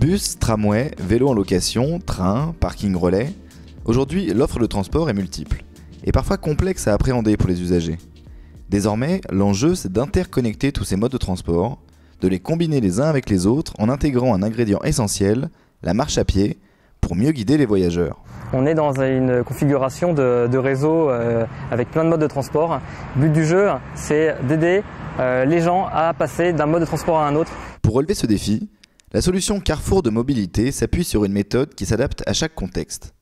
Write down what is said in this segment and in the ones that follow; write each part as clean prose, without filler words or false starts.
Bus, tramway, vélo en location, train, parking relais. Aujourd'hui, l'offre de transport est multiple et parfois complexe à appréhender pour les usagers. Désormais, l'enjeu c'est d'interconnecter tous ces modes de transport, de les combiner les uns avec les autres en intégrant un ingrédient essentiel, la marche à pied, pour mieux guider les voyageurs. On est dans une configuration de réseau avec plein de modes de transport. Le but du jeu, c'est d'aider les gens à passer d'un mode de transport à un autre. Pour relever ce défi, la solution Carrefour de mobilité s'appuie sur une méthode qui s'adapte à chaque contexte.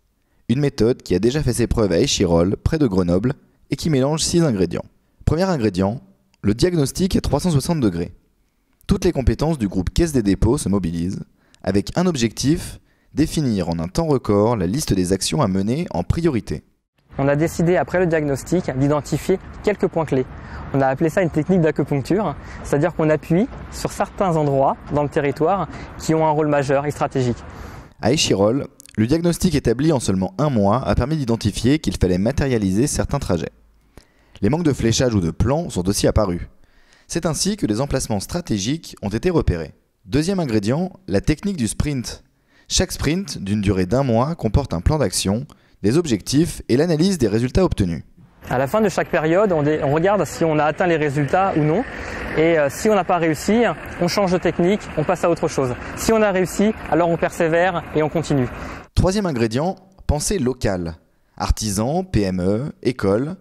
Une méthode qui a déjà fait ses preuves à Échirolles, près de Grenoble, et qui mélange 6 ingrédients. Premier ingrédient, le diagnostic à 360 degrés. Toutes les compétences du groupe Caisse des dépôts se mobilisent, avec un objectif, définir en un temps record la liste des actions à mener en priorité. On a décidé, après le diagnostic, d'identifier quelques points clés. On a appelé ça une technique d'acupuncture, c'est-à-dire qu'on appuie sur certains endroits dans le territoire qui ont un rôle majeur et stratégique. À Échirolles, le diagnostic établi en seulement 1 mois a permis d'identifier qu'il fallait matérialiser certains trajets. Les manques de fléchage ou de plan sont aussi apparus. C'est ainsi que des emplacements stratégiques ont été repérés. Deuxième ingrédient, la technique du sprint. Chaque sprint, d'une durée d'1 mois, comporte un plan d'action, des objectifs et l'analyse des résultats obtenus. À la fin de chaque période, on regarde si on a atteint les résultats ou non. Et si on n'a pas réussi, on change de technique, on passe à autre chose. Si on a réussi, alors on persévère et on continue. Troisième ingrédient, pensée locale. Artisans, PME, écoles.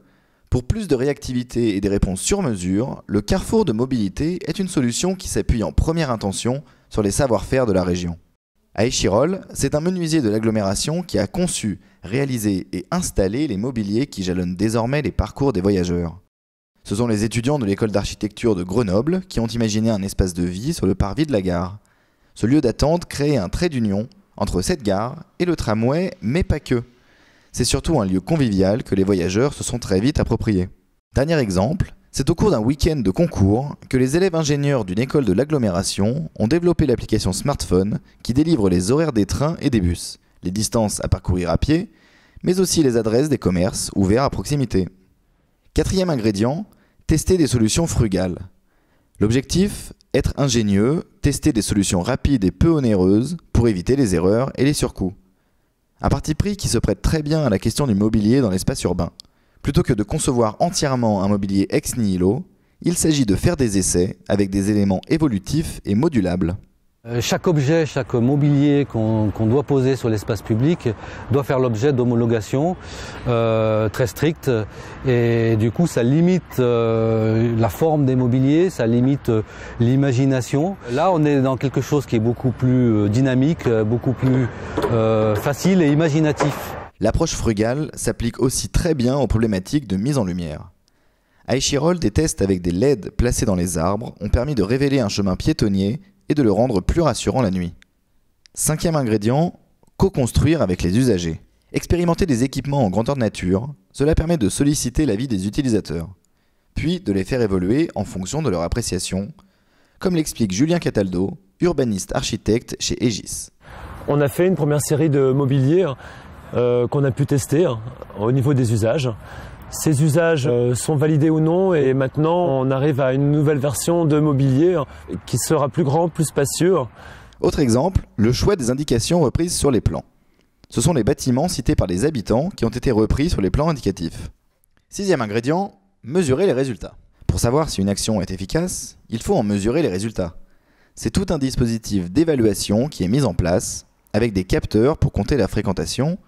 Pour plus de réactivité et des réponses sur mesure, le Carrefour de mobilité est une solution qui s'appuie en première intention sur les savoir-faire de la région. À Échirolles, c'est un menuisier de l'agglomération qui a conçu, réalisé et installé les mobiliers qui jalonnent désormais les parcours des voyageurs. Ce sont les étudiants de l'école d'architecture de Grenoble qui ont imaginé un espace de vie sur le parvis de la gare. Ce lieu d'attente crée un trait d'union entre cette gare et le tramway, mais pas que. C'est surtout un lieu convivial que les voyageurs se sont très vite appropriés. Dernier exemple, c'est au cours d'un week-end de concours que les élèves ingénieurs d'une école de l'agglomération ont développé l'application smartphone qui délivre les horaires des trains et des bus, les distances à parcourir à pied, mais aussi les adresses des commerces ouverts à proximité. Quatrième ingrédient, tester des solutions frugales. L'objectif, être ingénieux, tester des solutions rapides et peu onéreuses pour éviter les erreurs et les surcoûts. Un parti pris qui se prête très bien à la question du mobilier dans l'espace urbain. Plutôt que de concevoir entièrement un mobilier ex nihilo, il s'agit de faire des essais avec des éléments évolutifs et modulables. Chaque objet, chaque mobilier qu'on doit poser sur l'espace public doit faire l'objet d'homologation très strictes et du coup ça limite la forme des mobiliers, ça limite l'imagination. Là on est dans quelque chose qui est beaucoup plus dynamique, beaucoup plus facile et imaginatif. L'approche frugale s'applique aussi très bien aux problématiques de mise en lumière. À Échirolles, des tests avec des LED placés dans les arbres ont permis de révéler un chemin piétonnier et de le rendre plus rassurant la nuit. Cinquième ingrédient, co-construire avec les usagers. Expérimenter des équipements en grandeur nature, cela permet de solliciter l'avis des utilisateurs, puis de les faire évoluer en fonction de leur appréciation, comme l'explique Julien Cataldo, urbaniste architecte chez Aegis. On a fait une première série de mobilier qu'on a pu tester au niveau des usages. Ces usages sont validés ou non et maintenant on arrive à une nouvelle version de mobilier qui sera plus grand, plus spacieux. Autre exemple, le choix des indications reprises sur les plans. Ce sont les bâtiments cités par les habitants qui ont été repris sur les plans indicatifs. Sixième ingrédient, mesurer les résultats. Pour savoir si une action est efficace, il faut en mesurer les résultats. C'est tout un dispositif d'évaluation qui est mis en place avec des capteurs pour compter la fréquentation,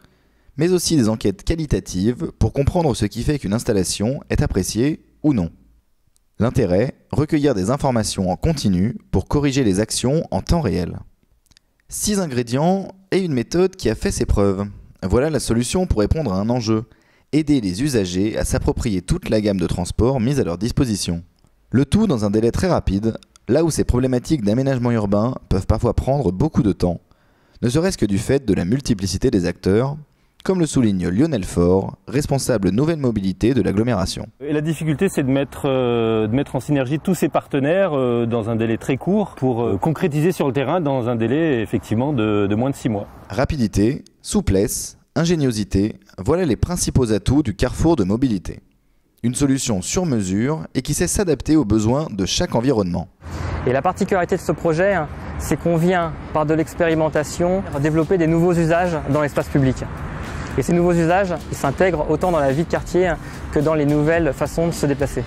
mais aussi des enquêtes qualitatives pour comprendre ce qui fait qu'une installation est appréciée ou non. L'intérêt, recueillir des informations en continu pour corriger les actions en temps réel. 6 ingrédients et une méthode qui a fait ses preuves. Voilà la solution pour répondre à un enjeu, aider les usagers à s'approprier toute la gamme de transports mise à leur disposition. Le tout dans un délai très rapide, là où ces problématiques d'aménagement urbain peuvent parfois prendre beaucoup de temps, ne serait-ce que du fait de la multiplicité des acteurs, comme le souligne Lionel Faure, responsable nouvelle mobilité de l'agglomération. Et la difficulté, c'est de mettre en synergie tous ces partenaires dans un délai très court pour concrétiser sur le terrain dans un délai effectivement de moins de 6 mois. Rapidité, souplesse, ingéniosité, voilà les principaux atouts du Carrefour de mobilité. Une solution sur mesure et qui sait s'adapter aux besoins de chaque environnement. Et la particularité de ce projet, c'est qu'on vient, par de l'expérimentation, développer des nouveaux usages dans l'espace public. Et ces nouveaux usages, ils s'intègrent autant dans la vie de quartier que dans les nouvelles façons de se déplacer.